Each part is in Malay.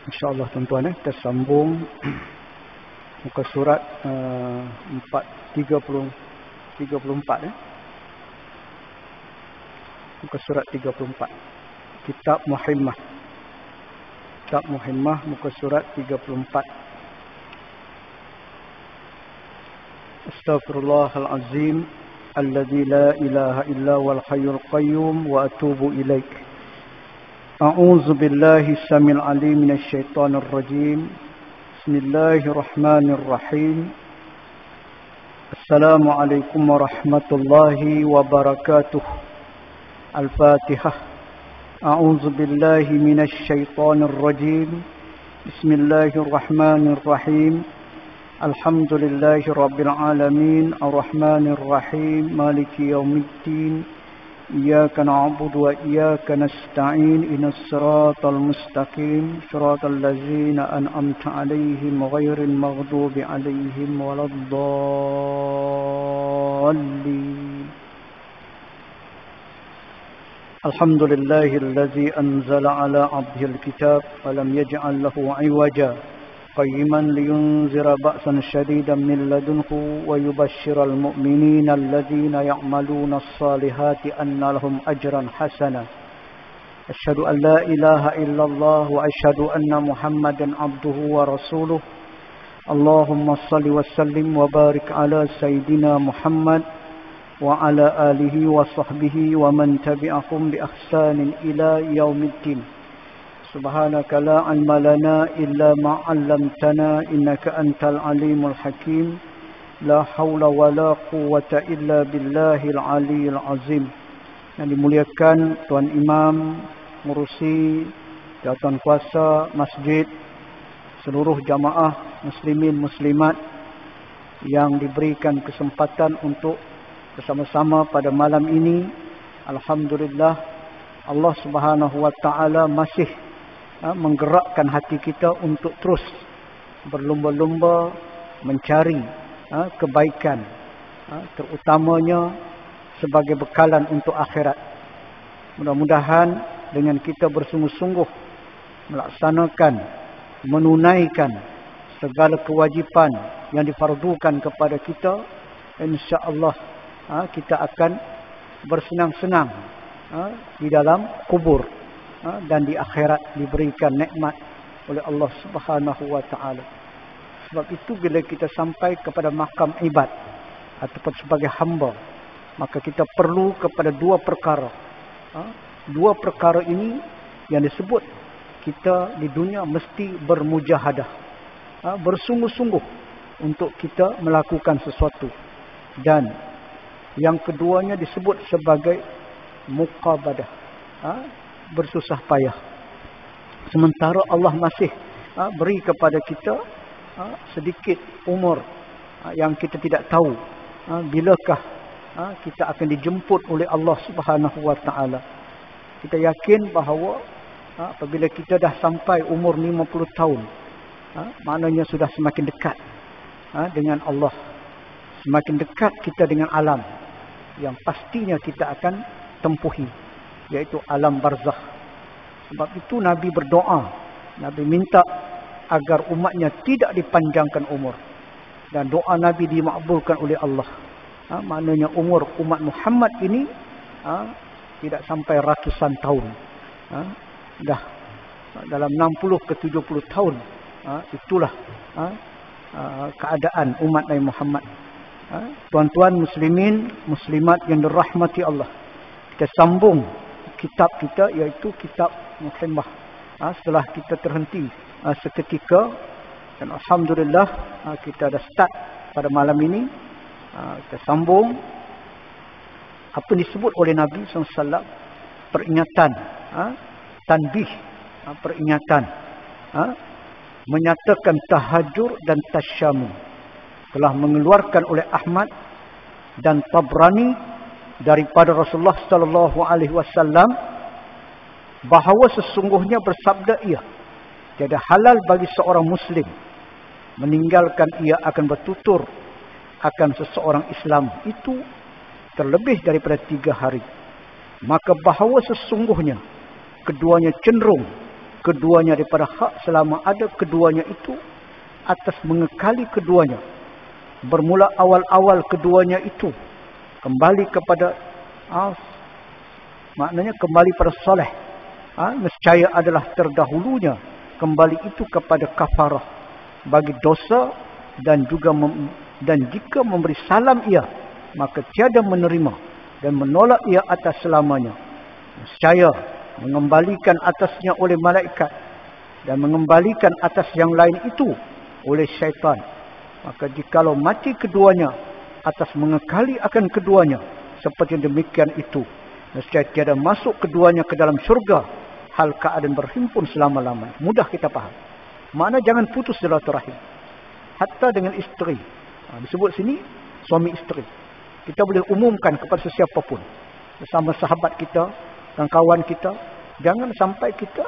InsyaAllah tuan-tuan, kita sambung muka surat 34 muka surat 34 Kitab Muhimmah. Kitab Muhimmah muka surat 34. Astaghfirullahalazim alladzi la ilaha illa wal hayyul qayyum wa atubu ilaik. A'udzu billahi samil alim minasy syaithanir rajim. Bismillahirrahmanirrahim. Assalamualaikum warahmatullahi wabarakatuh. Al-Fatihah. A'udzu billahi minasy syaithanir rajim. Bismillahirrahmanirrahim. Alhamdulillahi rabbil alamin. Arrahmanir rahim. Maliki yaumiddin. Iyyaka na'budu wa iyyaka nasta'in. Ihdinas siratal mustaqim. Siratal ladzina an'amta 'alaihim ghairil maghdubi 'alaihim waladdallin. Alhamdulillahilladzi anzala 'ala 'abdihil kitab wa lam yaj'al lahu 'iwaja qayyiman liyunzira ba'san shadidan min ladunhu wa yubashshiral mu'minina alladzina ya'maluna as-salihati anna lahum ajran hasana. Asyhadu an la ilaha illallah wa asyhadu anna Muhammadan 'abduhu wa rasuluh. Allahumma shalli wa sallim wa barik ala sayidina Muhammad wa ala alihi wa sahbihi wa man tabi'ahum bi ihsanin ila yaumiddin. Subhanaka la ilma lana illa ma 'allamtana innaka antal alimul hakim. La haula wala quwwata illa billahil aliyil azim. Yang dimuliakan Tuan Imam, Murusi, Jawatan Kuasa Masjid, seluruh jamaah muslimin muslimat yang diberikan kesempatan untuk bersama-sama pada malam ini. Alhamdulillah, Allah Subhanahu wa taala masih menggerakkan hati kita untuk terus berlumba-lumba mencari kebaikan, terutamanya sebagai bekalan untuk akhirat. Mudah-mudahan dengan kita bersungguh-sungguh melaksanakan, menunaikan segala kewajipan yang difardukan kepada kita, insya-Allah kita akan bersenang-senang di dalam kubur dan di akhirat diberikan nikmat oleh Allah Subhanahu wa taala. Sebab itu bila kita sampai kepada makam ibad ataupun sebagai hamba, maka kita perlu kepada dua perkara. Dua perkara ini yang disebut kita di dunia mesti bermujahadah, bersungguh-sungguh untuk kita melakukan sesuatu. Dan yang keduanya disebut sebagai muqabadah, bersusah payah. Sementara Allah masih beri kepada kita sedikit umur yang kita tidak tahu bilakah kita akan dijemput oleh Allah Subhanahu wa taala. Kita yakin bahawa apabila kita dah sampai umur 50 tahun, maknanya sudah semakin dekat dengan Allah. Semakin dekat kita dengan alam yang pastinya kita akan tempuhi, yaitu alam barzakh. Sebab itu Nabi berdoa, Nabi minta agar umatnya tidak dipanjangkan umur, dan doa Nabi dimakbulkan oleh Allah. Maknanya umur umat Muhammad ini tidak sampai ratusan tahun, dah dalam 60 ke 70 tahun. Itulah keadaan umat Nabi Muhammad. Tuan-tuan muslimin muslimat yang dirahmati Allah, kita sambung kitab kita, iaitu kitab Muhimmah. Setelah kita terhenti seketika, dan alhamdulillah kita dah start pada malam ini. Kita sambung apa disebut oleh Nabi SAW, peringatan, tanbih, peringatan, menyatakan tahajur dan tasyamu. Telah mengeluarkan oleh Ahmad dan Tabrani daripada Rasulullah sallallahu alaihi wasallam bahawa sesungguhnya bersabda ia, tiada halal bagi seorang muslim meninggalkan ia akan bertutur akan seseorang Islam itu terlebih daripada 3 hari. Maka bahawa sesungguhnya keduanya cenderung keduanya daripada hak selama ada keduanya itu atas mengekali keduanya. Bermula awal-awal keduanya itu kembali kepada maknanya kembali pada soleh. Nescaya adalah terdahulunya kembali itu kepada kafarah bagi dosa dan juga dan jika memberi salam ia, maka tiada menerima dan menolak ia atas selamanya. Nescaya mengembalikan atasnya oleh malaikat dan mengembalikan atas yang lain itu oleh syaitan. Maka jikalau mati keduanya atas mengekali akan keduanya, seperti demikian itu, nescaya tiada masuk keduanya ke dalam syurga hal keadaan berhimpun selama-lamanya. Mudah kita faham. Makna jangan putus silaturahim. Hatta dengan isteri. Disebut sini suami isteri. Kita boleh umumkan kepada sesiapa pun. Bersama sahabat kita dan kawan kita. Jangan sampai kita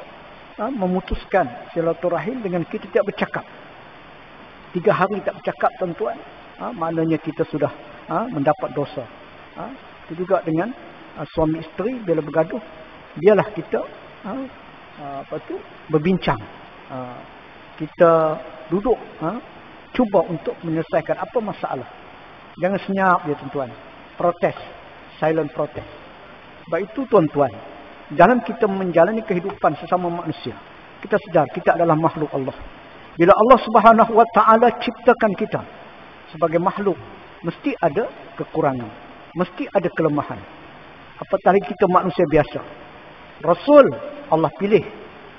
memutuskan silaturahim dengan kita tidak bercakap. 3 hari tak bercakap tuan-tuan, maknanya kita sudah mendapat dosa. Itu juga dengan suami isteri bila bergaduh, biarlah kita berbincang. Kita duduk, cuba untuk menyelesaikan apa masalah. Jangan senyap dia tuan-tuan. Protes, silent protest. Sebab itu tuan-tuan, dalam kita menjalani kehidupan sesama manusia, kita sedar kita adalah makhluk Allah. Bila Allah Subhanahu wa taala ciptakan kita sebagai makhluk, mesti ada kekurangan, mesti ada kelemahan. Apatah lagi kita manusia biasa. Rasul Allah pilih.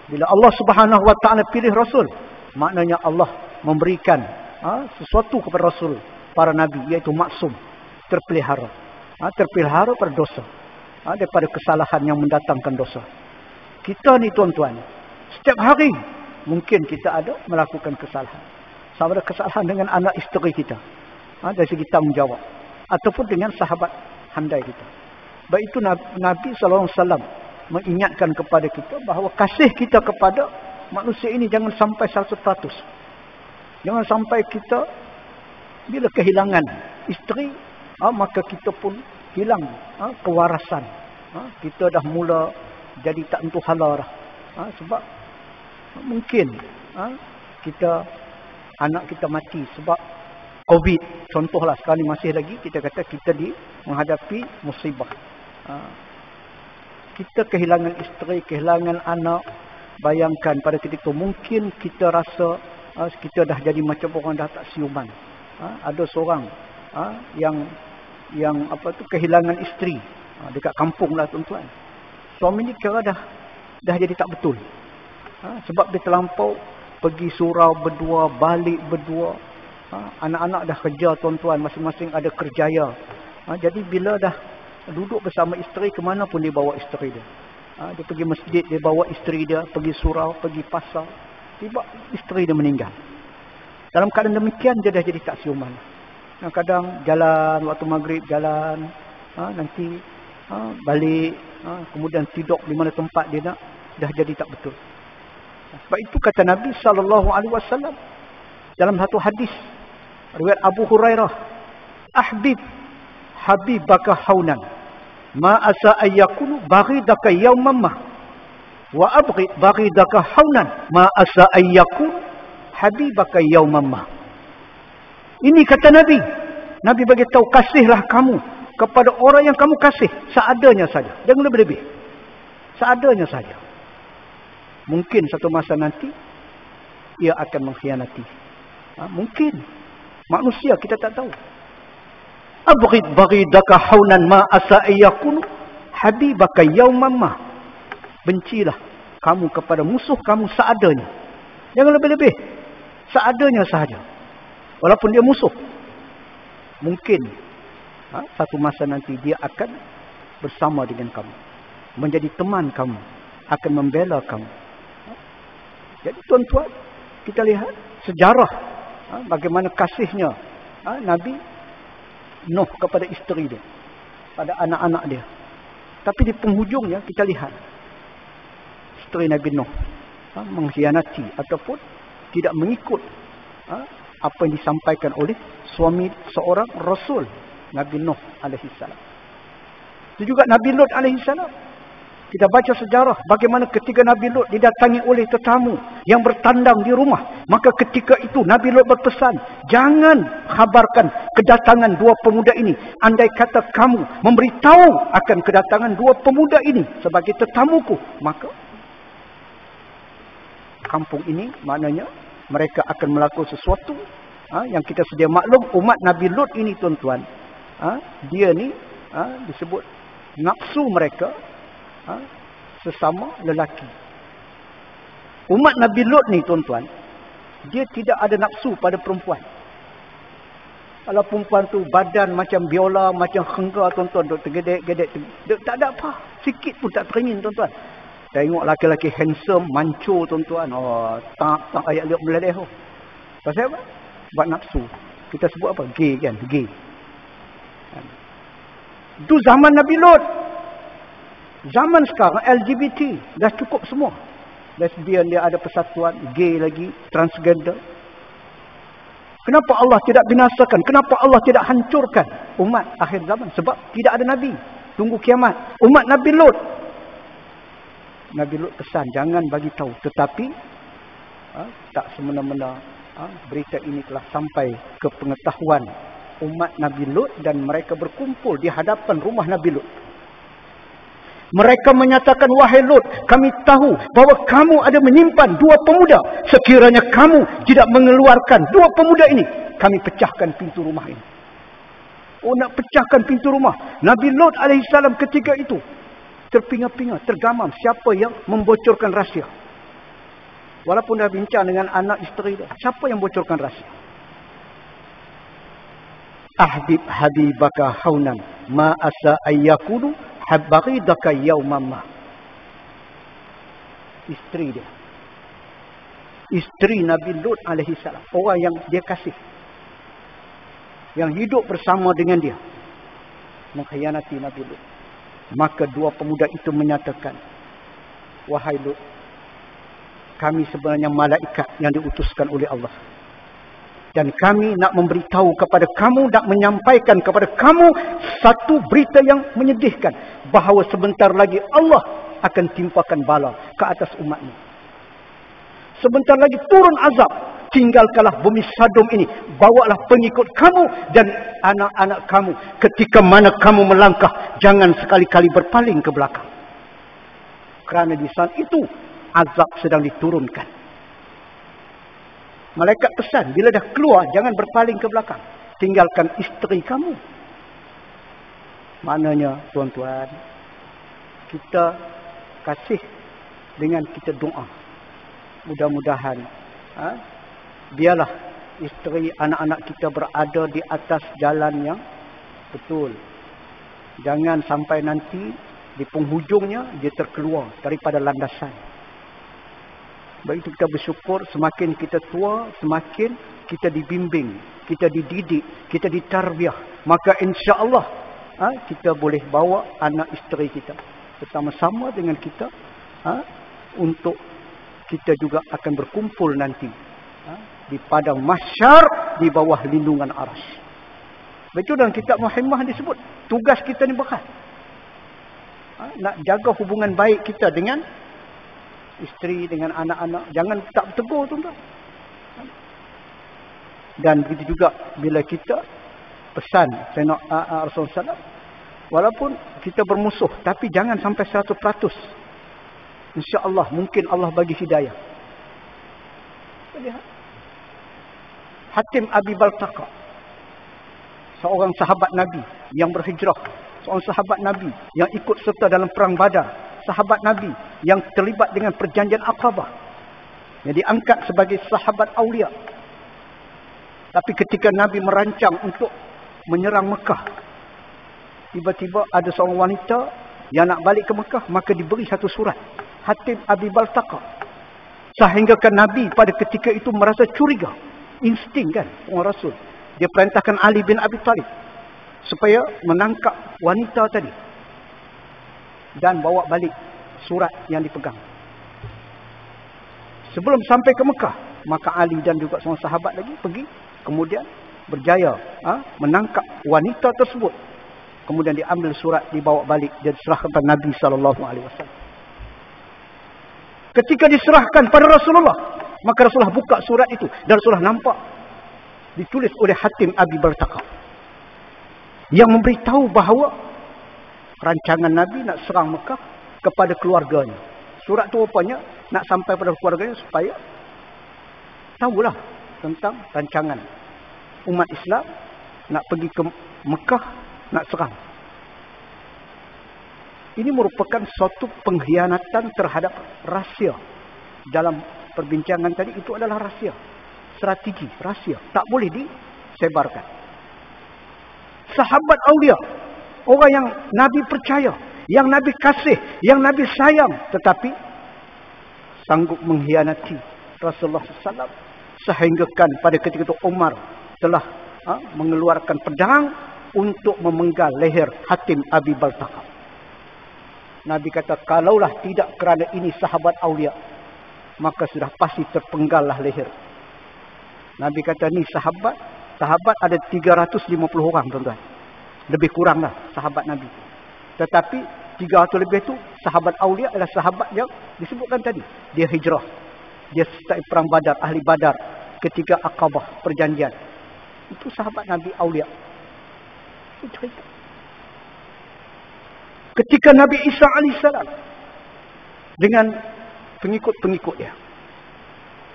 Bila Allah Subhanahu wa taala pilih rasul, maknanya Allah memberikan sesuatu kepada rasul, para nabi, iaitu maksum, terpelihara. Terpelihara pada dosa, daripada kesalahan yang mendatangkan dosa. Kita ni tuan-tuan, setiap hari mungkin kita ada melakukan kesalahan. Sama ada kesalahan dengan anak isteri kita, dari segi tanggungjawab, ataupun dengan sahabat handai kita. Baik itu Nabi SAW mengingatkan kepada kita bahawa kasih kita kepada manusia ini jangan sampai 100%. Jangan sampai kita bila kehilangan isteri, maka kita pun hilang kewarasan. Kita dah mula jadi tak tentu hala dah. Sebab mungkin kita anak kita mati sebab COVID. Contohlah sekali masih lagi kita kata kita menghadapi musibah. Kita kehilangan isteri, kehilangan anak. Bayangkan pada titik itu mungkin kita rasa kita dah jadi macam orang dah tak siuman. Ada seorang yang kehilangan isteri dekat kampung lah tuan-tuan. Suami ni kira dah jadi tak betul. Sebab dia terlampau pergi surau berdua, balik berdua. Anak-anak dah kerja tuan-tuan, masing-masing ada kerjaya. Jadi bila dah duduk bersama isteri, ke mana pun dia bawa isteri dia. Dia pergi masjid, dia bawa isteri dia, pergi surau, pergi pasar. Tiba isteri dia meninggal. Dalam keadaan demikian dia dah jadi tak siuman. Kadang jalan waktu maghrib, jalan, nanti balik, kemudian tidur di mana tempat dia nak, dah jadi tak betul. Sebab itu kata Nabi SAW dalam satu hadis riwayat Abu Hurairah, ahbib habibaka haunan ma asa ayyakunu baghidaka yawman ma wa abghid baghidaka haunan ma asa ayyakun habibaka yawman ma. Ini kata Nabi. Nabi bagi tahu, kasihlah kamu kepada orang yang kamu kasih seadanya saja, jangan lebih-lebih. Seadanya saja. Mungkin satu masa nanti ia akan mengkhianati. Mungkin manusia kita tak tahu. Abghid baghidaka haunan ma asa ayyakun habibaka yawman ma. Bencilah kamu kepada musuh kamu seadanya. Jangan lebih-lebih. Seadanya sahaja. Walaupun dia musuh. Mungkin satu masa nanti dia akan bersama dengan kamu, menjadi teman kamu, akan membela kamu. Jadi tuan-tuan, kita lihat sejarah bagaimana kasihnya Nabi Nuh kepada isteri dia, pada anak-anak dia. Tapi di penghujungnya kita lihat isteri Nabi Nuh mengkhianati ataupun tidak mengikut apa yang disampaikan oleh suami seorang Rasul, Nabi Nuh alaihissalam. Itu juga Nabi Lut alaihissalam. Kita baca sejarah bagaimana ketika Nabi Lut didatangi oleh tetamu yang bertandang di rumah. Maka ketika itu Nabi Lut berpesan, jangan khabarkan kedatangan dua pemuda ini. Andai kata kamu memberitahu akan kedatangan dua pemuda ini sebagai tetamuku, maka kampung ini maknanya mereka akan melakukan sesuatu yang kita sedia maklum. Umat Nabi Lut ini tuan-tuan, dia ni disebut nafsu mereka sesama lelaki. Umat Nabi Lut ni tuan-tuan, dia tidak ada nafsu pada perempuan. Kalau perempuan tu badan macam biola, macam khengga tuan-tuan, duk tergedek-gedek, tak ada apa, sikit pun tak teringin tuan-tuan. Tengok laki-laki handsome, mancur tuan-tuan, tak ayat liuk meledeh. Pasal apa? Buat nafsu. Kita sebut apa? Gay kan? Gay. Itu zaman Nabi Lut. Zaman sekarang LGBT dah cukup semua. Lesbian dia ada persatuan, gay lagi, transgender. Kenapa Allah tidak binasakan? Kenapa Allah tidak hancurkan umat akhir zaman? Sebab tidak ada Nabi. Tunggu kiamat. Umat Nabi Lut. Nabi Lut pesan, jangan bagi tahu. Tetapi tak semena-mena berita ini telah sampai ke pengetahuan umat Nabi Lut dan mereka berkumpul di hadapan rumah Nabi Lut. Mereka menyatakan, wahai Lut, kami tahu bahawa kamu ada menyimpan dua pemuda. Sekiranya kamu tidak mengeluarkan dua pemuda ini, kami pecahkan pintu rumah ini. Nak pecahkan pintu rumah. Nabi Lut alaihissalam ketika itu terpinga-pinga, tergamam siapa yang membocorkan rahsia. Walaupun dah bincang dengan anak isteri dia, siapa yang bocorkan rahsia? Ahbib habibaka haunan ma asa ayyakulu habbaridaka yaumamma. Isteri dia, isteri Nabi Lut alaihi salam, orang yang dia kasih, yang hidup bersama dengan dia, mengkhianati Nabi Lut. Maka dua pemuda itu menyatakan, wahai Lut, kami sebenarnya malaikat yang diutuskan oleh Allah. Dan kami nak memberitahu kepada kamu, nak menyampaikan kepada kamu satu berita yang menyedihkan. Bahawa sebentar lagi Allah akan timpakan bala ke atas umatnya. Sebentar lagi turun azab. Tinggalkanlah bumi Sadom ini. Bawalah pengikut kamu dan anak-anak kamu. Ketika mana kamu melangkah, jangan sekali-kali berpaling ke belakang. Kerana di saat itu azab sedang diturunkan. Malaikat pesan, bila dah keluar, jangan berpaling ke belakang. Tinggalkan isteri kamu. Maknanya, tuan-tuan, kita kasih dengan kita doa. Mudah-mudahan, biarlah isteri, anak-anak kita berada di atas jalan yang betul. Jangan sampai nanti, di penghujungnya, dia terkeluar daripada landasan. Baik itu kita bersyukur, semakin kita tua, semakin kita dibimbing, kita dididik, kita ditarbiah. Maka insya-Allah kita boleh bawa anak isteri kita bersama-sama dengan kita untuk kita juga akan berkumpul nanti di padang mahsyar di bawah lindungan arasy. Betul dalam kitab Muhammad disebut, tugas kita ni berat. Nak jaga hubungan baik kita dengan isteri, dengan anak-anak. Jangan tak bertegur, tuan-tuan. Dan begitu juga bila kita pesan Sayyidina Rasulullah SAW, walaupun kita bermusuh, tapi jangan sampai 100%. InsyaAllah mungkin Allah bagi hidayah. Lihat Hatim Abi Baltaqa, seorang sahabat Nabi yang berhijrah, seorang sahabat Nabi yang ikut serta dalam perang Badar, sahabat Nabi yang terlibat dengan perjanjian Aqabah, yang diangkat sebagai sahabat Aulia. Tapi ketika Nabi merancang untuk menyerang Mekah, tiba-tiba ada seorang wanita yang nak balik ke Mekah, maka diberi satu surat, Hatim Abi Baltaqa. Sehinggakan Nabi pada ketika itu merasa curiga. Insting kan orang Rasul. Dia perintahkan Ali bin Abi Talib supaya menangkap wanita tadi dan bawa balik surat yang dipegang. Sebelum sampai ke Mekah, maka Ali dan juga seorang sahabat lagi pergi, kemudian berjaya menangkap wanita tersebut. Kemudian diambil surat, dibawa balik, dan diserahkan kepada Nabi SAW. Ketika diserahkan pada Rasulullah, maka Rasulullah buka surat itu dan Rasulullah nampak ditulis oleh Hatim Abi Baltaqa yang memberitahu bahawa rancangan Nabi nak serang Mekah kepada keluarganya. Surat itu rupanya nak sampai pada keluarganya supaya tahulah tentang rancangan umat Islam nak pergi ke Mekah nak serang. Ini merupakan suatu pengkhianatan terhadap rahsia. Dalam perbincangan tadi, itu adalah rahsia. Strategi, rahsia. Tak boleh disebarkan. Sahabat Aulia, orang yang Nabi percaya, yang Nabi kasih, yang Nabi sayang, tetapi sanggup mengkhianati Rasulullah SAW. Sehinggakan pada ketika itu Umar telah mengeluarkan pedang untuk memenggal leher Hatim Abi Baltaqa. Nabi kata, kalaulah tidak kerana ini sahabat Aulia, maka sudah pasti terpenggallah leher. Nabi kata, ni sahabat ada 350 orang, tuan-tuan. Lebih kuranglah sahabat Nabi. Tetapi 300 lebih itu sahabat Aulia adalah sahabat yang disebutkan tadi. Dia hijrah. Dia sertai perang Badar, ahli Badar, ketika Aqabah, perjanjian. Itu sahabat Nabi Aulia. Itu cerita. Ketika Nabi Isa AS dengan pengikut-pengikut dia,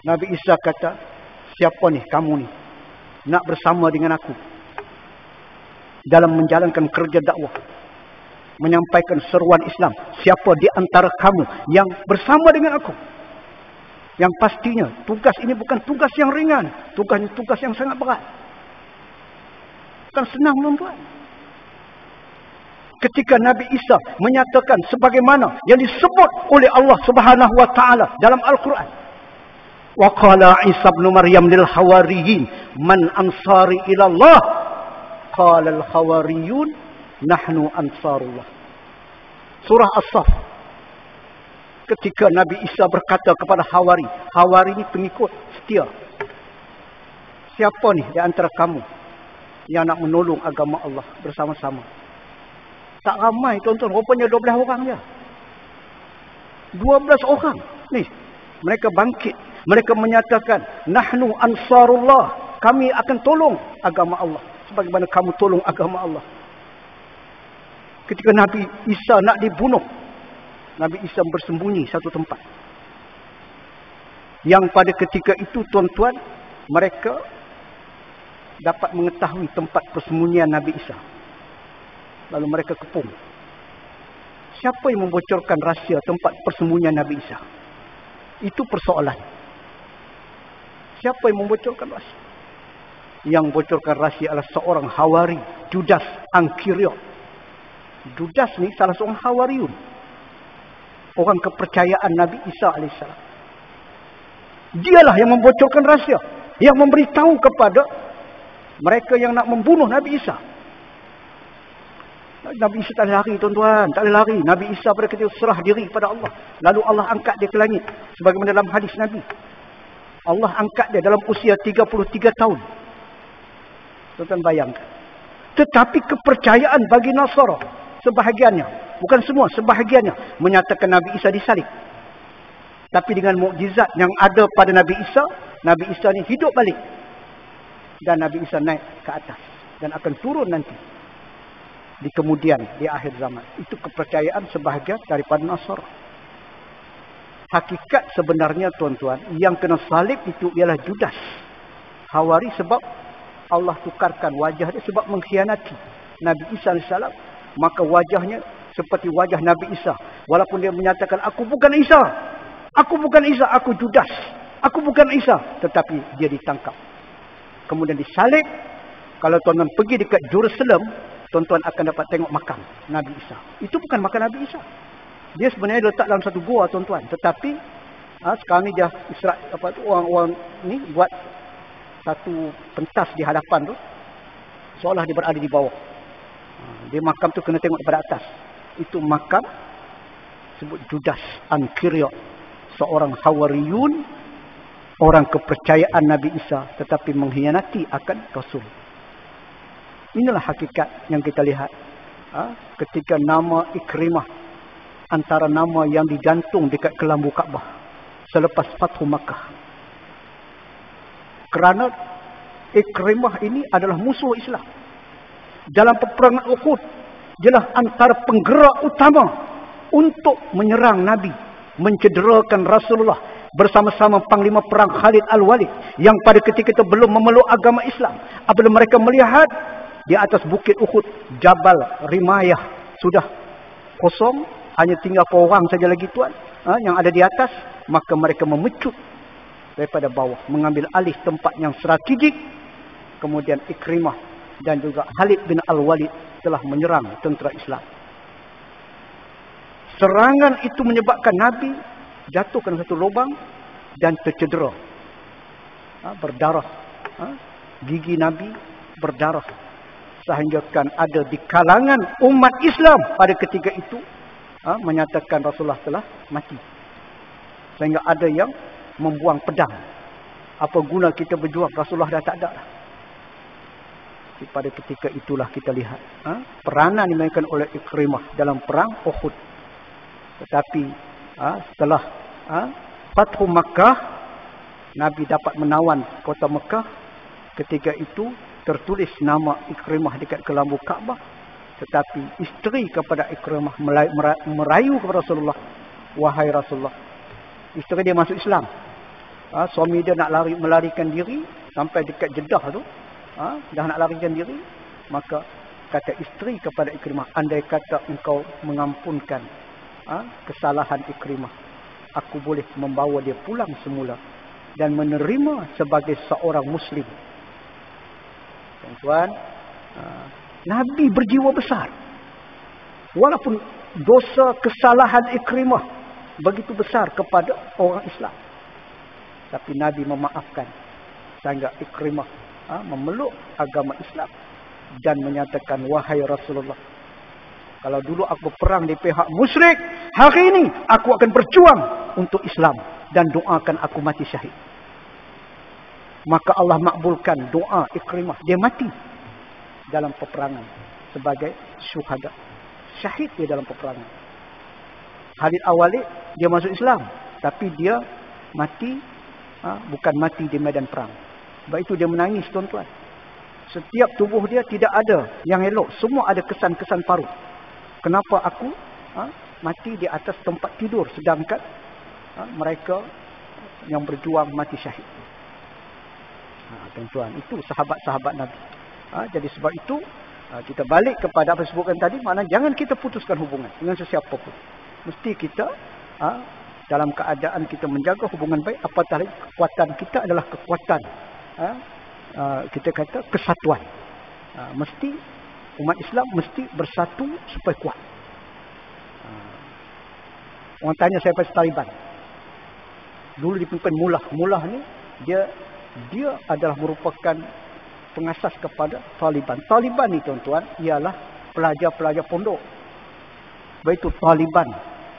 Nabi Isa kata, siapa ni kamu ni nak bersama dengan aku dalam menjalankan kerja dakwah, menyampaikan seruan Islam? Siapa di antara kamu yang bersama dengan aku? Yang pastinya tugas ini bukan tugas yang ringan, tugas yang sangat berat. Bukan senang, tuan-tuan. Ketika Nabi Isa menyatakan sebagaimana yang disebut oleh Allah Subhanahu wa taala dalam Al-Quran. Wa qala Isa ibn Maryam lil hawariyin man ansari ila Allah? Qala al hawariyun nahnu ansarullah. Surah As-Saff. Ketika Nabi Isa berkata kepada Hawari ini pengikut setia. Siapa ni di antara kamu yang nak menolong agama Allah bersama-sama? Tak ramai, tuan-tuan. Rupanya 12 orang je. 12 orang. Ni, mereka bangkit. Mereka menyatakan, nahnu ansarullah. Kami akan tolong agama Allah. Sebagaimana kamu tolong agama Allah. Ketika Nabi Isa nak dibunuh, Nabi Isa bersembunyi satu tempat. Yang pada ketika itu, tuan-tuan, mereka dapat mengetahui tempat persembunyian Nabi Isa. Lalu mereka kepung. Siapa yang membocorkan rahsia tempat persembunyian Nabi Isa? Itu persoalan. Siapa yang membocorkan rahsia? Yang membocorkan rahsia adalah seorang Hawari, Judas Angkiriot. Judas ni salah seorang Hawariun. Orang kepercayaan Nabi Isa AS. Dialah yang membocorkan rahsia. Yang memberitahu kepada mereka yang nak membunuh Nabi Isa. Nabi Isa tak boleh lari, tuan-tuan. Tak boleh lari. Nabi Isa pada ketika serah diri pada Allah. Lalu Allah angkat dia ke langit. Sebagaimana dalam hadis Nabi. Allah angkat dia dalam usia 33 tahun. Tuan-tuan bayangkan. Tetapi kepercayaan bagi Nasara, sebahagiannya, bukan semua, sebahagiannya, menyatakan Nabi Isa disalib. Tapi dengan mukjizat yang ada pada Nabi Isa ni hidup balik. Dan Nabi Isa naik ke atas. Dan akan turun nanti. Di kemudian, di akhir zaman. Itu kepercayaan sebahagian daripada Nasara. Hakikat sebenarnya, tuan-tuan, yang kena salib itu ialah Judas. Hawari sebab Allah tukarkan wajah dia sebab mengkhianati Nabi Isa AS. Maka wajahnya seperti wajah Nabi Isa. Walaupun dia menyatakan, aku bukan Isa. Aku bukan Isa, aku Judas. Aku bukan Isa. Tetapi dia ditangkap. Kemudian disalib. Kalau tuan-tuan pergi dekat Jerusalem, tuan-tuan akan dapat tengok makam Nabi Isa. Itu bukan makam Nabi Isa. Dia sebenarnya letak dalam satu gua, tuan-tuan. Tetapi sekarang ni dia orang-orang ni buat satu pentas di hadapan tu, seolah dia berada di bawah. Dia makam tu kena tengok daripada atas. Itu makam sebut Judas Angkiriot, seorang Hawariyun, orang kepercayaan Nabi Isa, tetapi mengkhianati akan Rasul. Inilah hakikat yang kita lihat ketika nama Ikrimah antara nama yang digantung dekat kelambu Kaabah. selepas Fathu Makkah. Kerana Ikrimah ini adalah musuh Islam. Dalam peperangan Uhud, jelas antara penggerak utama untuk menyerang Nabi, mencederakan Rasulullah bersama-sama Panglima Perang Khalid Al-Walid yang pada ketika itu belum memeluk agama Islam. Apabila mereka melihat di atas bukit Uhud, Jabal Rimayah sudah kosong, hanya tinggal orang saja lagi tuan yang ada di atas, maka mereka memecut daripada bawah, mengambil alih tempat yang strategik. Kemudian Ikrimah dan juga Khalid bin Al-Walid telah menyerang tentera Islam. Serangan itu menyebabkan Nabi jatuh ke satu lubang dan tercedera, berdarah, gigi Nabi berdarah, sehingga kan ada di kalangan umat Islam pada ketika itu menyatakan Rasulullah telah mati, sehingga ada yang membuang pedang. Apa guna kita berjuang, Rasulullah dah tak ada. Pada ketika itulah kita lihat peranan dimainkan oleh Ikrimah dalam perang Uhud. Tetapi setelah Fathu Makkah, Nabi dapat menawan kota Mekah. Ketika itu tertulis nama Ikrimah dekat kelambu Kaabah. Tetapi isteri kepada Ikrimah merayu kepada Rasulullah, wahai Rasulullah. Isteri dia masuk Islam. Suami dia nak melarikan diri sampai dekat Jeddah tu. Dah nak larikan diri, maka kata isteri kepada Ikrimah, andai kata engkau mengampunkan kesalahan Ikrimah, aku boleh membawa dia pulang semula dan menerima sebagai seorang Muslim. Tuan-tuan, Nabi berjiwa besar. Walaupun dosa kesalahan Ikrimah begitu besar kepada orang Islam, tapi Nabi memaafkan sehingga Ikrimah memeluk agama Islam dan menyatakan, wahai Rasulullah, kalau dulu aku berperang di pihak musyrik, hari ini aku akan berjuang untuk Islam dan doakan aku mati syahid. Maka Allah makbulkan doa Ikrimah. Dia mati dalam peperangan sebagai syuhada, syahid dia dalam peperangan. Khalid Al-Walid dia masuk Islam, tapi dia mati bukan mati di medan perang. Sebab itu dia menangis, tuan-tuan. Setiap tubuh dia tidak ada yang elok, semua ada kesan-kesan paru. Kenapa aku mati di atas tempat tidur, sedangkan mereka yang berjuang mati syahid. Tuan-tuan, itu sahabat-sahabat Nabi. Jadi sebab itu kita balik kepada apa disebutkan tadi, maknanya jangan kita putuskan hubungan dengan sesiapa pun. Mesti kita dalam keadaan kita menjaga hubungan baik, apatah kekuatan kita adalah kekuatan kita kata kesatuan. Mesti umat Islam mesti bersatu supaya kuat. Orang tanya saya pasal Taliban. Dulu dipimpin Mullah. Mullah ni dia adalah merupakan pengasas kepada Taliban. Taliban ni, tuan-tuan, ialah pelajar-pelajar pondok. Baik itu Taliban,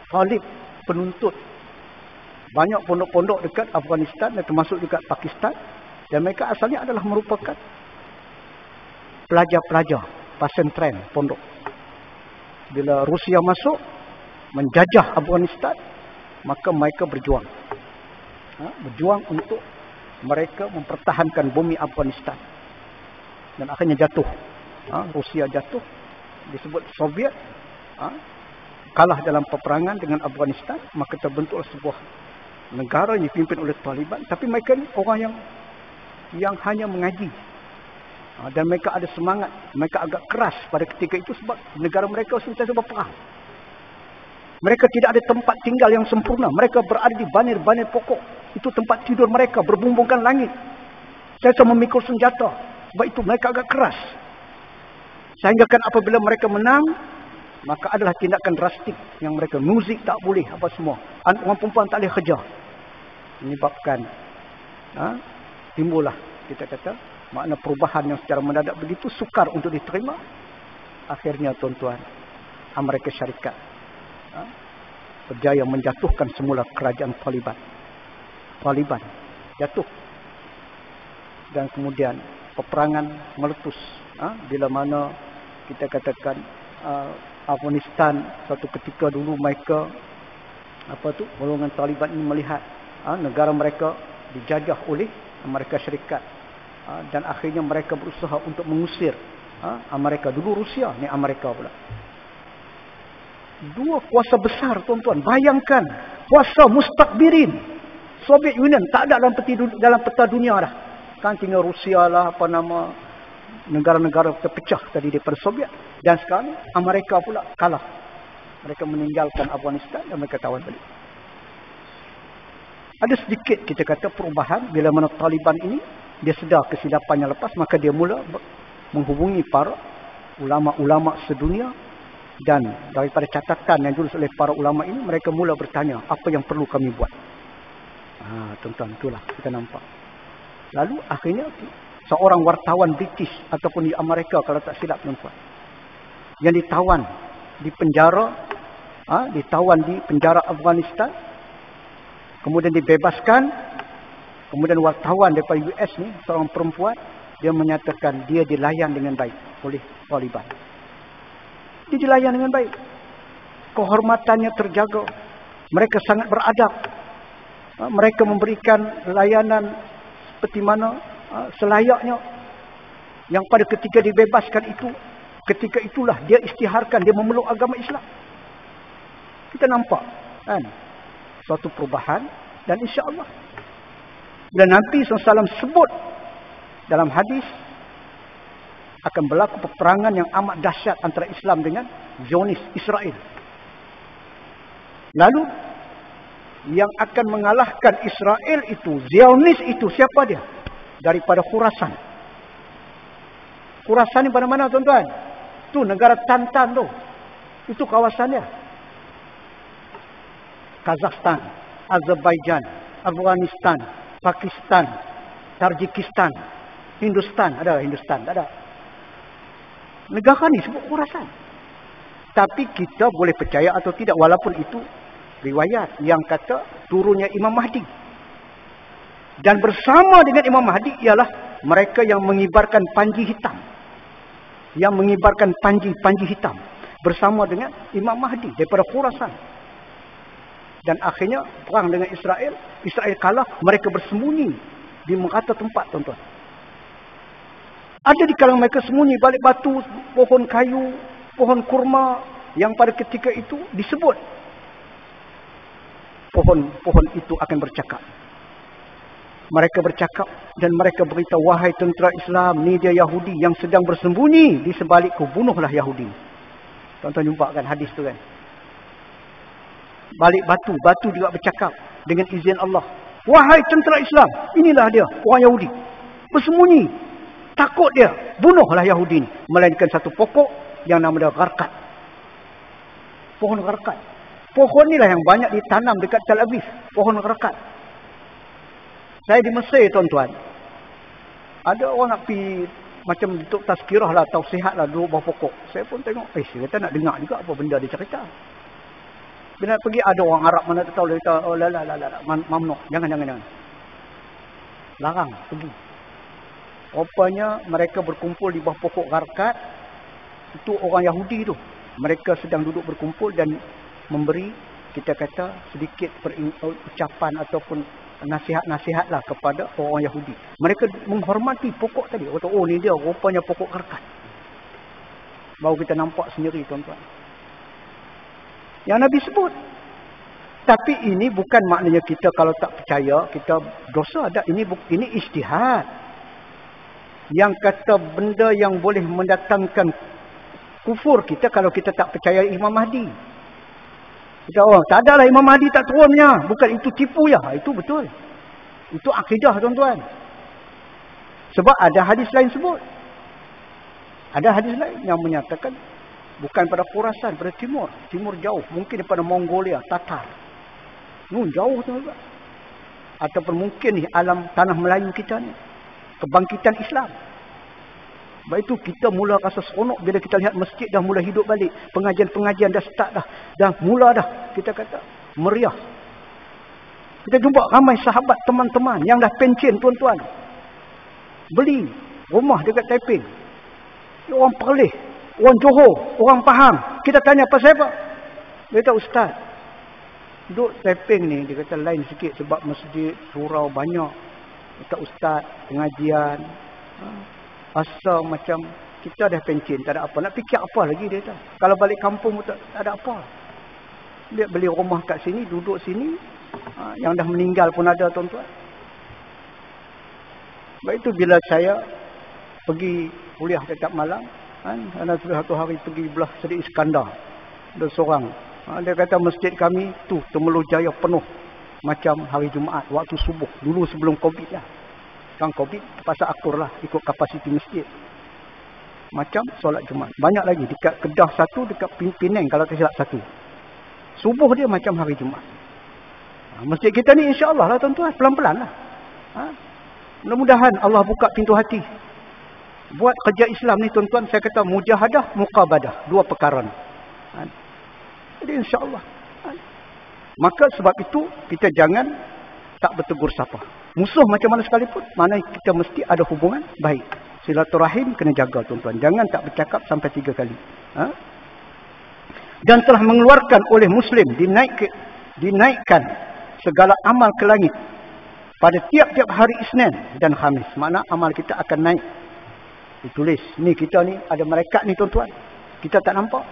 Talib, penuntut. Banyak pondok-pondok dekat Afghanistan dan termasuk dekat Pakistan. Dan mereka asalnya adalah merupakan pelajar-pelajar pesantren pondok. Bila Rusia masuk menjajah Afghanistan, maka mereka berjuang. Berjuang untuk mereka mempertahankan bumi Afghanistan. Dan akhirnya jatuh. Rusia jatuh. Disebut Soviet. Kalah dalam peperangan dengan Afghanistan. Maka terbentuklah sebuah negara yang dipimpin oleh Taliban. Tapi mereka ni orang yang hanya mengaji. Dan mereka ada semangat. Mereka agak keras pada ketika itu sebab negara mereka sentiasa berperang. Mereka tidak ada tempat tinggal yang sempurna. Mereka berada di banir-banir pokok. Itu tempat tidur mereka, berbumbungkan langit. Sentiasa memikul senjata. Sebab itu mereka agak keras. Sehingga kan apabila mereka menang, maka adalah tindakan drastik yang mereka. Muzik tak boleh, apa semua. Orang perempuan tak boleh kerja. Menyebabkan timbullah kita kata makna perubahan yang secara mendadak begitu sukar untuk diterima. Akhirnya, tuan-tuan, Amerika Syarikat berjaya menjatuhkan semula kerajaan Taliban. Taliban jatuh. Dan kemudian peperangan meletus. Bila mana kita katakan Afghanistan satu ketika dulu mereka golongan Taliban ini melihat negara mereka dijajah oleh Amerika Syarikat. Dan akhirnya mereka berusaha untuk mengusir Amerika. Dulu Rusia, ni Amerika pula. Dua kuasa besar, tuan-tuan. Bayangkan, kuasa mustakbirin. Soviet Union tak ada dalam peta dunia dah. Kan tinggal Rusia lah, negara-negara terpecah tadi daripada Soviet. Dan sekarang Amerika pula kalah. Mereka meninggalkan Afghanistan dan mereka tawan balik. Ada sedikit kita kata perubahan bila mana Taliban ini dia sedar kesilapannya lepas, maka dia mula menghubungi para ulama-ulama sedunia, dan daripada catatan yang ditulis oleh para ulama ini mereka mula bertanya apa yang perlu kami buat. Tuan-tuan, itulah kita nampak. Lalu akhirnya seorang wartawan British ataupun di Amerika kalau tak silap tuan-tuan, yang ditawan di penjara Afghanistan, kemudian dibebaskan. Kemudian wartawan daripada US ni, seorang perempuan, dia menyatakan dia dilayan dengan baik oleh Taliban. Dia dilayan dengan baik. Kehormatannya terjaga. Mereka sangat beradab. Mereka memberikan layanan seperti mana selayaknya. Yang pada ketika dibebaskan itu, ketika itulah dia isytiharkan, dia memeluk agama Islam. Kita nampak kan suatu perubahan, dan insya-Allah bila Nabi SAW sebut dalam hadis akan berlaku peperangan yang amat dahsyat antara Islam dengan Zionis Israel. Lalu yang akan mengalahkan Israel itu, Zionis itu, siapa dia? Daripada Khurasan. Khurasan ni pada mana tuan-tuan? Tu negara Tantan tu. Itu kawasannya. Kazakhstan, Azerbaijan, Afghanistan, Pakistan, Tajikistan, Hindustan. Ada Hindustan? Tak ada. Negara ni sebut Khurasan. Tapi kita boleh percaya atau tidak, walaupun itu riwayat yang kata turunnya Imam Mahdi. Dan bersama dengan Imam Mahdi ialah mereka yang mengibarkan panji hitam. Yang mengibarkan panji hitam. Bersama dengan Imam Mahdi daripada Khurasan. Dan akhirnya perang dengan Israel. Israel kalah, mereka bersembunyi di merata tempat, tuan-tuan. Ada di kalangan mereka sembunyi balik batu, pohon kayu, pohon kurma, yang pada ketika itu disebut pohon itu akan bercakap. Mereka bercakap dan mereka beritahu, wahai tentera Islam, ni dia Yahudi yang sedang bersembunyi di sebalikku, bunuhlah Yahudi. Tuan-tuan jumpa kan hadis tu kan? Balik batu juga bercakap dengan izin Allah. Wahai tentera Islam, inilah dia, orang Yahudi. Bersembunyi. Takut dia. Bunuhlah Yahudi ni. Melainkan satu pokok yang nama dia gharqad. Pohon gharqad. Pohon inilah yang banyak ditanam dekat Tel Aviv. Pohon gharqad. Saya di Mesir, tuan-tuan. Ada orang nak pergi macam untuk tazkirah lah, tausihat lah, duduk bawah pokok. Saya pun tengok, saya kata nak dengar juga apa benda dia cerita. Bila pergi ada orang Arab mana tak tahu, dia kata, oh la, mamnu, jangan. Larang pergi. Rupanya mereka berkumpul di bawah pokok gharqad. Itu orang Yahudi tu. Mereka sedang duduk berkumpul dan memberi, kita kata, sedikit ucapan ataupun nasihat-nasihatlah kepada orang Yahudi. Mereka menghormati pokok tadi. Kata, oh ni dia rupanya pokok gharqad. Baru kita nampak sendiri, tuan-tuan. Yang Nabi sebut. Tapi ini bukan maknanya kita kalau tak percaya, kita dosa. Ini ijtihad. Yang kata benda yang boleh mendatangkan kufur kita kalau kita tak percaya Imam Mahdi. Kita, tak adalah Imam Mahdi tak turunnya. Bukan, itu tipu ya. Itu betul. Itu akidah, tuan-tuan. Sebab ada hadis lain sebut. Ada hadis lain yang menyatakan bukan pada Khurasan, pada timur. Timur jauh. Mungkin daripada Mongolia, Tatar. Jauh tu juga. Ataupun mungkin di alam tanah Melayu kita ni. Kebangkitan Islam. Sebab itu kita mula rasa seronok bila kita lihat masjid dah mula hidup balik. Pengajian-pengajian dah start dah. Dah mula dah. Kita kata meriah. Kita jumpa ramai sahabat, teman-teman yang dah pencen, tuan-tuan. Beli rumah dekat Taiping. Orang Perlis. Orang Johor, orang Pahang. Kita tanya, pasal apa? Dia kata, Ustaz, Duduk tapping ni, dia kata lain sikit sebab masjid, surau banyak. Kata ustaz, pengajian. Asa macam kita dah pencin, tak ada apa. Nak fikir apa lagi dia kata. Kalau balik kampung pun tak ada apa. Dia beli rumah kat sini, duduk sini. Yang dah meninggal pun ada tuan-tuan. Sebab itu bila saya pergi kuliah dekat Malang, ada satu hari pergi belah Seri Iskandar. Ada seorang. Dia kata masjid kami tu Temelujaya penuh. Macam hari Jumaat, waktu subuh. Dulu sebelum Covid lah. Kan Covid, terpaksa akur lah ikut kapasiti masjid. Macam solat Jumaat. Banyak lagi. Dekat Kedah satu, dekat Penang kalau tak silap satu. Subuh dia macam hari Jumaat. Masjid kita ni insya-Allah lah tuan-tuan. Pelan-pelan lah. Mudah-mudahan Allah buka pintu hati. Buat kerja Islam ni tuan-tuan, saya kata mujahadah, muqabadah. Dua perkara ni. Jadi insya-Allah. Maka sebab itu, kita jangan tak bertegur sapa. Musuh macam mana sekalipun, mana kita mesti ada hubungan baik. Silaturahim kena jaga tuan-tuan. Jangan tak bercakap sampai 3 kali. Dan telah mengeluarkan oleh Muslim, dinaikkan segala amal ke langit pada tiap-tiap hari Isnin dan Khamis. Makna amal kita akan naik. Ditulis. Ni kita ni ada malaikat ni tuan-tuan. Kita tak nampak.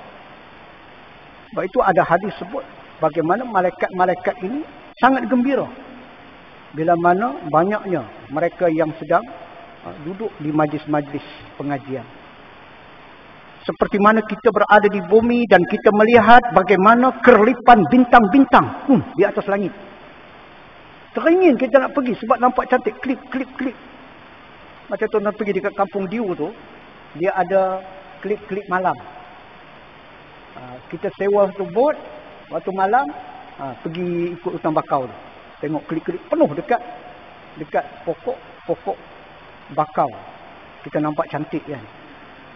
Sebab itu ada hadis sebut bagaimana malaikat-malaikat ini sangat gembira. Bila mana banyaknya mereka yang sedang duduk di majlis-majlis pengajian. Seperti mana kita berada di bumi dan kita melihat bagaimana kerlipan bintang-bintang di atas langit. Teringin kita nak pergi sebab nampak cantik. Klip. Macam tuan-tuan pergi dekat kampung Diu tu, dia ada klip-klip malam. Kita sewa satu bot, waktu malam, pergi ikut hutan bakau tu. Tengok klip-klip penuh dekat pokok bakau. Kita nampak cantik kan.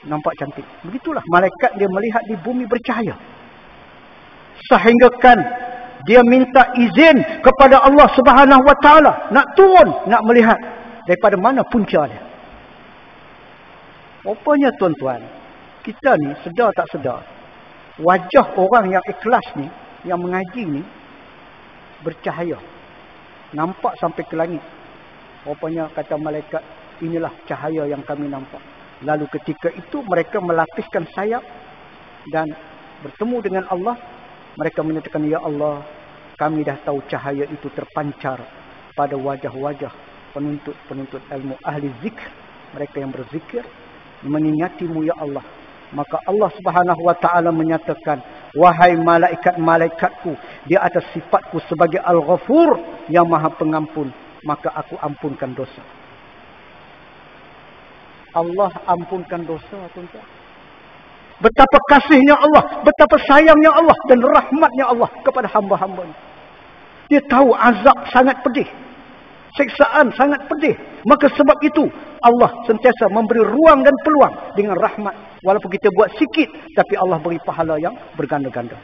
Nampak cantik. Begitulah malaikat dia melihat di bumi bercahaya. Sehinggakan dia minta izin kepada Allah Subhanahu Wa Taala nak turun, nak melihat daripada mana punca dia. Rupanya tuan-tuan, kita ni sedar tak sedar, wajah orang yang ikhlas ni, yang mengaji ni bercahaya. Nampak sampai ke langit. Rupanya kata malaikat, inilah cahaya yang kami nampak. Lalu ketika itu mereka melapiskan sayap dan bertemu dengan Allah. Mereka menyatakan, ya Allah, kami dah tahu cahaya itu terpancar pada wajah-wajah penuntut-penuntut ilmu, ahli zikr. Mereka yang berzikir, mengingatimu ya Allah. Maka Allah Subhanahu Wa Taala menyatakan, wahai malaikat-malaikatku, di atas sifatku sebagai Al-Ghafur, yang maha pengampun, maka aku ampunkan dosa. Allah ampunkan dosa, tuan-tuan. Betapa kasihnya Allah, betapa sayangnya Allah dan rahmatnya Allah kepada hamba-hambanya. Dia tahu azab sangat pedih, siksaan sangat pedih. Maka sebab itu Allah sentiasa memberi ruang dan peluang dengan rahmat. Walaupun kita buat sikit, tapi Allah beri pahala yang berganda-ganda.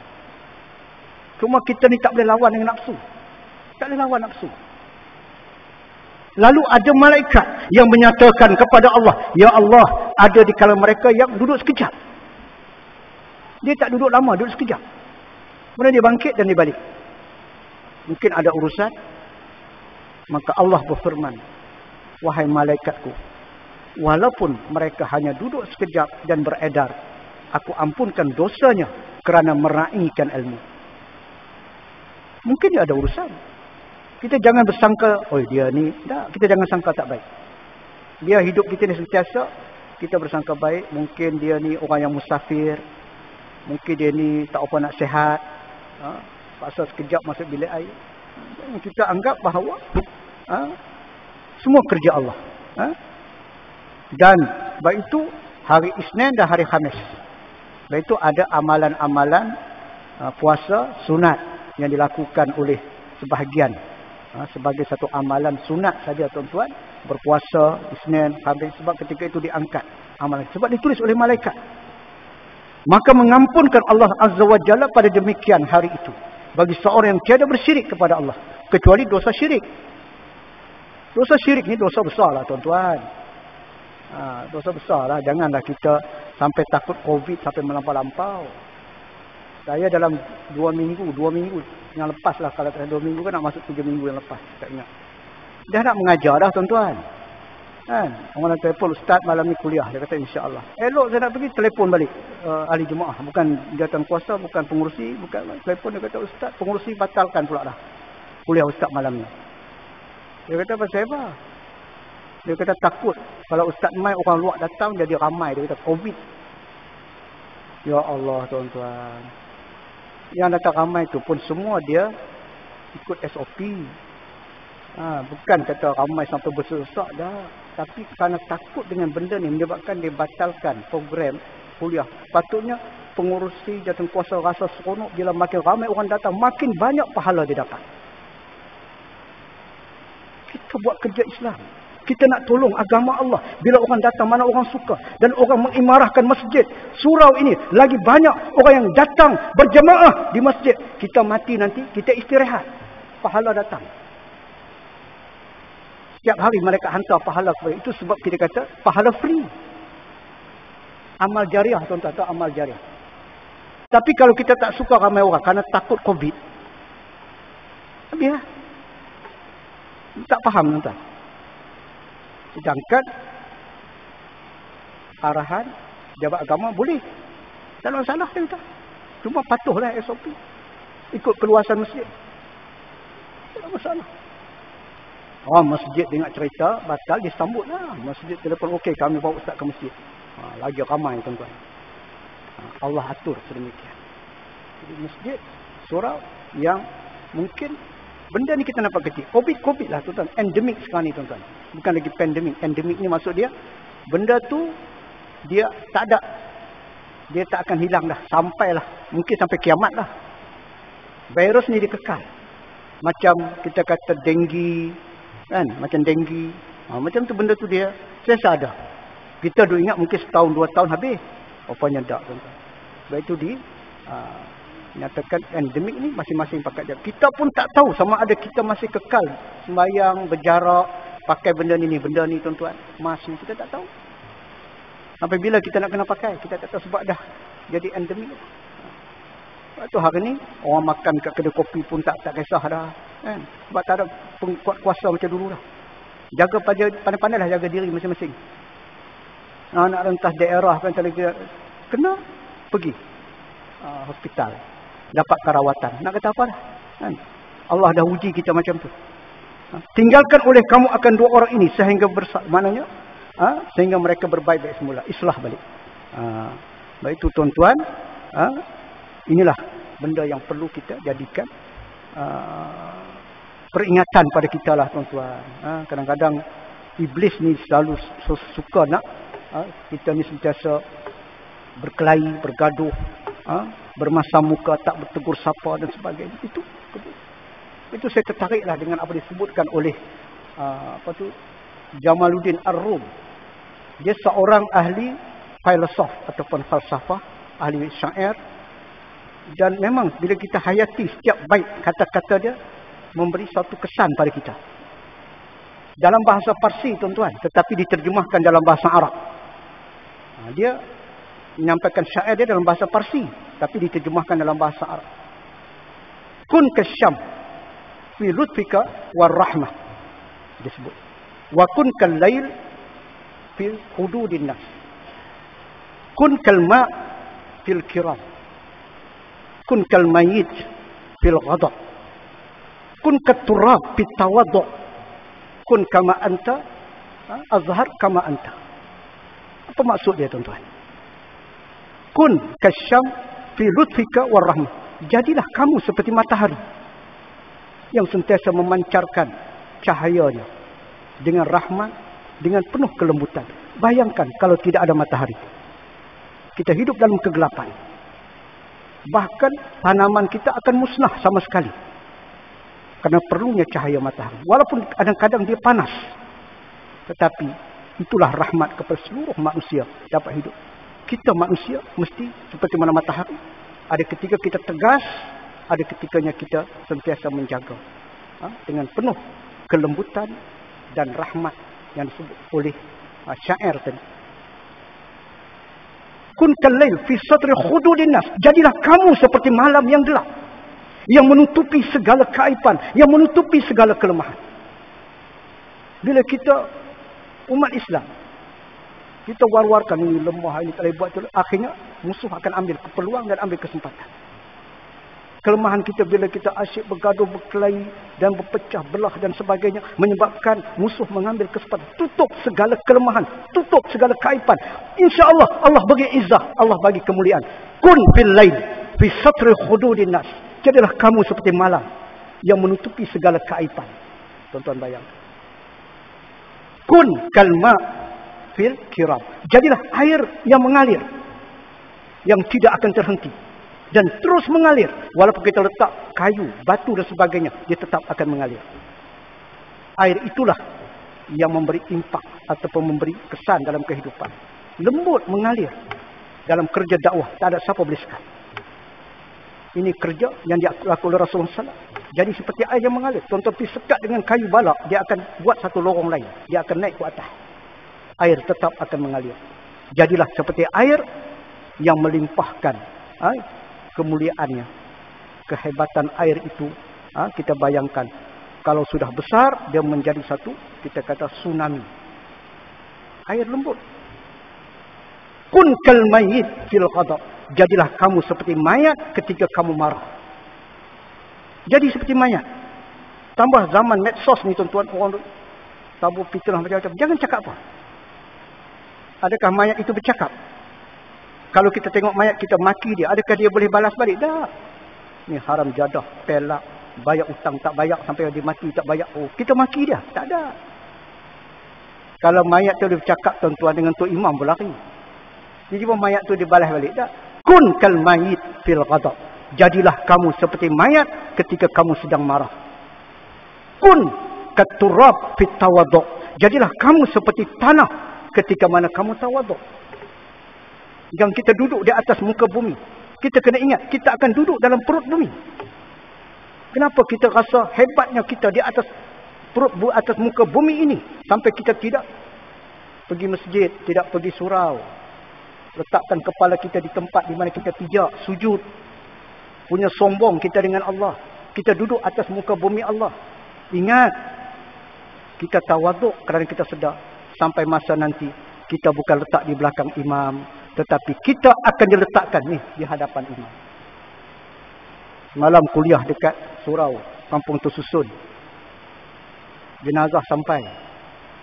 Cuma kita ni tak boleh lawan dengan nafsu. Tak boleh lawan nafsu. Lalu ada malaikat yang menyatakan kepada Allah, ya Allah, ada di kalangan mereka yang duduk sekejap. Dia tak duduk lama, duduk sekejap. Kemudian dia bangkit dan dia balik. Mungkin ada urusan. Maka Allah berfirman, wahai malaikatku, walaupun mereka hanya duduk sekejap dan beredar, aku ampunkan dosanya kerana meraihkan ilmu. Mungkin dia ada urusan. Kita jangan bersangka, oh dia ni, tak, kita jangan sangka tak baik. Dia hidup kita ni sentiasa, kita bersangka baik. Mungkin dia ni orang yang musafir. Mungkin dia ni tak apa nak sihat. Paksa sekejap masuk bilik air. Kita anggap bahawa semua kerja Allah. Dan sebab itu hari Isnin dan hari Khamis. Sebab itu ada amalan-amalan puasa sunat yang dilakukan oleh sebahagian. Sebagai satu amalan sunat saja tuan-tuan, berpuasa Isnin, Khamis, sebab ketika itu diangkat amalan. Sebab ditulis oleh malaikat. Maka mengampunkan Allah Azza wa Jalla pada demikian hari itu bagi seorang yang tiada bersyirik kepada Allah, kecuali dosa syirik. Dosa syirik ni dosa besar lah tuan-tuan. Dosa besar lah. Janganlah kita sampai takut Covid sampai melampau-lampau. Saya dalam 2 minggu yang lepas lah, kalau tak 2 minggu kan nak masuk 3 minggu yang lepas, tak ingat. Dah nak mengajar dah tuan-tuan. Kan? Orang nak telefon, ustaz malam ni kuliah. Dia kata insya-Allah. Elok saya nak pergi, telefon balik. Ahli jemaah, bukan jawatan kuasa, bukan pengurusi, bukan telefon. Dia kata ustaz, pengurusi batalkan pula dah kuliah ustaz malam ni. Dia kata pasal apa? Dia kata takut kalau ustaz mai orang luar datang jadi ramai. Dia kata COVID. Ya Allah tuan-tuan. Yang datang ramai tu pun semua dia ikut SOP. Bukan kata ramai sampai bersesak dah. Tapi kerana takut dengan benda ni menyebabkan dia batalkan program kuliah. Patutnya pengurusi jawatankuasa rasa seronok bila makin ramai orang datang, makin banyak pahala dia dapat. Kita buat kerja Islam. Kita nak tolong agama Allah. Bila orang datang, mana orang suka. Dan orang mengimarahkan masjid. Surau ini, lagi banyak orang yang datang berjemaah di masjid. Kita mati nanti, kita istirahat. Pahala datang. Setiap hari mereka hantar pahala kepada. Itu sebab kita kata, pahala free. Amal jariah, tuan-tuan. Itu amal jariah. Tapi kalau kita tak suka ramai orang, kerana takut COVID. Habislah. Tak faham, tuan-tuan. Sedangkan arahan jabat agama boleh. Tak ada masalah kita. Cuma patuhlah SOP. Ikut keluasan masjid. Tak ada masalah. Masjid dengar cerita batal, dia sambutlah. Masjid telefon, okey kami bawa ustaz ke masjid. Lagi ramai tuan-tuan. Allah atur sedemikian. Jadi masjid, surau yang mungkin benda ni kita nampak kecil. COVID lah tuan-tuan. Endemik sekarang ni tuan-tuan. Bukan lagi pandemik. Endemik ni maksud dia, benda tu dia tak ada. Dia tak akan hilang dah. Sampailah. Mungkin sampai kiamat lah. Virus ni dia kekal. Macam kita kata denggi. Kan? Macam denggi. Macam tu benda tu dia sentiasa ada. Kita duk ingat mungkin setahun, 2 tahun habis. Rupanya tak tuan-tuan. Sebab itu nyatakan endemik ni masing-masing pakai jarak. Kita pun tak tahu sama ada kita masih kekal sembahyang, berjarak, pakai benda ni tuan-tuan. Masih kita tak tahu. Sampai bila kita nak kena pakai, kita tak tahu sebab dah jadi endemik. Sebab tu hari ni orang makan kat kedai kopi pun tak kisah dah. Kan? Sebab tak ada kuasa macam dulu dah. Jaga pandai-pandailah jaga diri masing-masing. Nak rentas daerah kan kena pergi hospital. Dapat perawatan. Nak kata apa dah? Kan? Allah dah uji kita macam tu. Tinggalkan oleh kamu akan 2 orang ini sehingga maknanya sehingga mereka berbaik-baik semula. Islah balik. Baik itu tuan-tuan, inilah benda yang perlu kita jadikan peringatan pada kita lah tuan-tuan. Kadang-kadang iblis ni selalu suka nak kita ni sentiasa berkelahi, bergaduh, bermasam muka, tak bertegur sapa dan sebagainya. Itu saya tertariklah dengan apa disebutkan oleh Jamaluddin Ar-Rum. Dia seorang ahli filosof ataupun falsafah, ahli syair. Dan memang bila kita hayati setiap bait kata-kata dia memberi satu kesan pada kita. Dalam bahasa Parsi tuan-tuan, tetapi diterjemahkan dalam bahasa Arab. Dia menyampaikan syair dia dalam bahasa Parsi, tapi diterjemahkan dalam bahasa Arab. Kun kasyam fi lutfika war rahmah. Disebut. Wa kun kal lail fi hududin nas. Kun kal ma fil kiram. Kun kal mayit fil ghadab. Kun kat turab fit tawaddu. Kun kama anta azhar kama anta. Apa maksud dia tuan-tuan? Kun kasyam fi lutfika war rahmah. Jadilah kamu seperti matahari yang sentiasa memancarkan cahayanya dengan rahmat, dengan penuh kelembutan. Bayangkan kalau tidak ada matahari. Kita hidup dalam kegelapan. Bahkan tanaman kita akan musnah sama sekali. Kerana perlunya cahaya matahari. Walaupun kadang-kadang dia panas. Tetapi itulah rahmat kepada seluruh manusia dapat hidup. Kita manusia mesti seperti mana matahari. Ada ketika kita tegas, ada ketikanya kita sentiasa menjaga. Dengan penuh kelembutan dan rahmat yang disebut oleh syair tadi. Kun kal-lail fi satri khududin nas. Jadilah kamu seperti malam yang gelap, yang menutupi segala keaiban, yang menutupi segala kelemahan. Bila kita umat Islam, kita war-warkan ini lemah, ini tak boleh buat, akhirnya musuh akan ambil peluang dan ambil kesempatan. Kelemahan kita bila kita asyik bergaduh, berkelahi dan berpecah belah dan sebagainya, menyebabkan musuh mengambil kesempatan. Tutup segala kelemahan, tutup segala keaiban. InsyaAllah Allah bagi izzah, Allah bagi kemuliaan. Kun fil lail fi satri khududin nas. Jadilah kamu seperti malam yang menutupi segala keaiban. Tuan-tuan bayangkan. Kun kalma fil kiram. Jadilah air yang mengalir, yang tidak akan terhenti dan terus mengalir. Walaupun kita letak kayu, batu dan sebagainya, dia tetap akan mengalir. Air itulah yang memberi impak ataupun memberi kesan dalam kehidupan. Lembut mengalir dalam kerja dakwah. Tak ada siapa boleh sekat. Ini kerja yang dilakukan oleh Rasulullah SAW. Jadi seperti air yang mengalir. Tuan-tuan pergi sekat dengan kayu balak, dia akan buat satu lorong lain. Dia akan naik ke atas. Air tetap akan mengalir. Jadilah seperti air yang melimpahkan kemuliaannya. Kehebatan air itu, kita bayangkan. Kalau sudah besar, dia menjadi satu, kita kata tsunami. Air lembut. Kun kal mayyit fil ghadab. Jadilah kamu seperti mayat ketika kamu marah. Jadi seperti mayat. Tambah zaman medsos ni tuan-tuan, orang tabur fitnah macam-macam. Jangan cakap apa. Adakah mayat itu bercakap? Kalau kita tengok mayat, kita maki dia, adakah dia boleh balas balik? Tak. Ni haram jadah, pelak, bayar hutang tak bayar sampai dia mati tak bayar. Oh, kita maki dia. Tak ada. Kalau mayat tu dia bercakap tuan-tuan dengan Tok Imam berlari. Jadi mayat tu dibalas balik. Tak. Kun kal mayyit fil ghadab. Jadilah kamu seperti mayat ketika kamu sedang marah. Kun katurab fit tawadhu. Jadilah kamu seperti tanah ketika mana kamu tawadhu. Yang kita duduk di atas muka bumi, kita kena ingat, kita akan duduk dalam perut bumi. Kenapa kita rasa hebatnya kita di atas perut, atas muka bumi ini, sampai kita tidak pergi masjid, tidak pergi surau, letakkan kepala kita di tempat di mana kita pijak, sujud, punya sombong kita dengan Allah. Kita duduk atas muka bumi Allah. Ingat, kita tawaduk kerana kita sedar sampai masa nanti kita bukan letak di belakang imam, tetapi kita akan diletakkan ni di hadapan imam. Malam kuliah dekat surau, kampung tersusun. Jenazah sampai.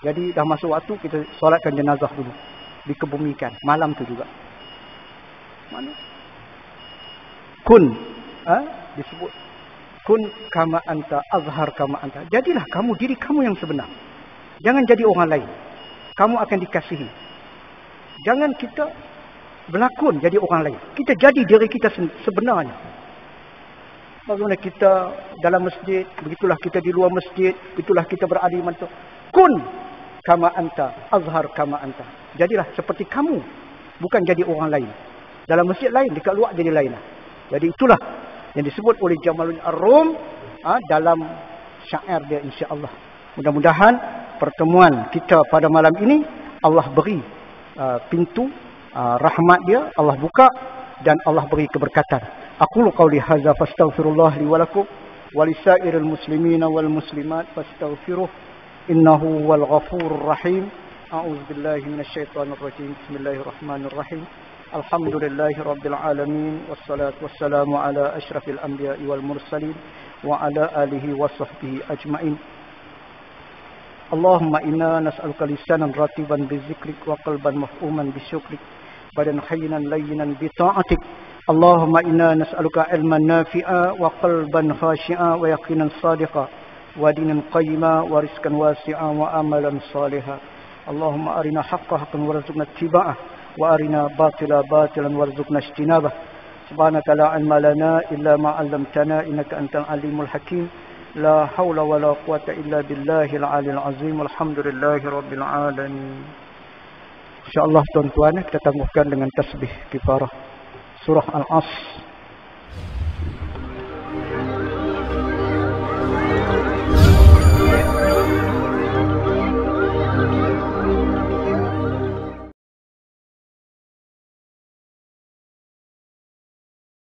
Jadi dah masuk waktu, kita solatkan jenazah dulu. Dikebumikan. Malam tu juga. Mana? Kun. Disebut. Kun kama anta, azhar kama anta. Jadilah kamu diri kamu yang sebenar. Jangan jadi orang lain. Kamu akan dikasihi. Jangan kita berlakon jadi orang lain. Kita jadi diri kita sebenarnya. Bagaimana kita dalam masjid, begitulah kita di luar masjid, begitulah kita berada di mana. Kun kama anta, azhar kama anta. Jadilah seperti kamu, bukan jadi orang lain. Dalam masjid lain, dekat luar jadi lain. Jadi itulah yang disebut oleh Jamaluddin Ar-Rum dalam syair dia, insya-Allah. Mudah-mudahan pertemuan kita pada malam ini Allah beri pintu rahmat dia, Allah buka dan Allah beri keberkatan. Aqulu qawli hadza fastaghfirullah li wa lakum wa lisairil muslimina wal muslimat fastaghfiruh innahu wal ghafurur rahim. A'udzu billahi minasyaitonir rajim. Bismillahirrahmanirrahim. Alhamdulillahi rabbil alamin wassalatu wassalamu ala asyrafil anbiya'i wal mursalin wa ala alihi wa sahbihi ajmain. Allahumma inna nas'aluka lisanan ratiban bi zikrik wa qalban maf'uman bi syukrik badan hayyinan layyinan bi ta'atik. Allahumma inna nas'aluka ilman nafi'a wa qalban khashi'a wa yaqinan sadiqa wa dinan qayyima wa rizqan wasi'a wa amalan salihan. Allahumma arina haqqa haqqan warzuqna ittiba'ah wa arina batila batilan warzuqna ijtinabah. Subhanaka la ilma lana illa ma 'allamtana innaka antal alimul hakim. La haula wa la quwata illa billahil aliyil azim. Alhamdulillahi rabbil alamin. InsyaAllah tuan-tuan, kita tangguhkan dengan tasbih kifarah surah Al-Asr.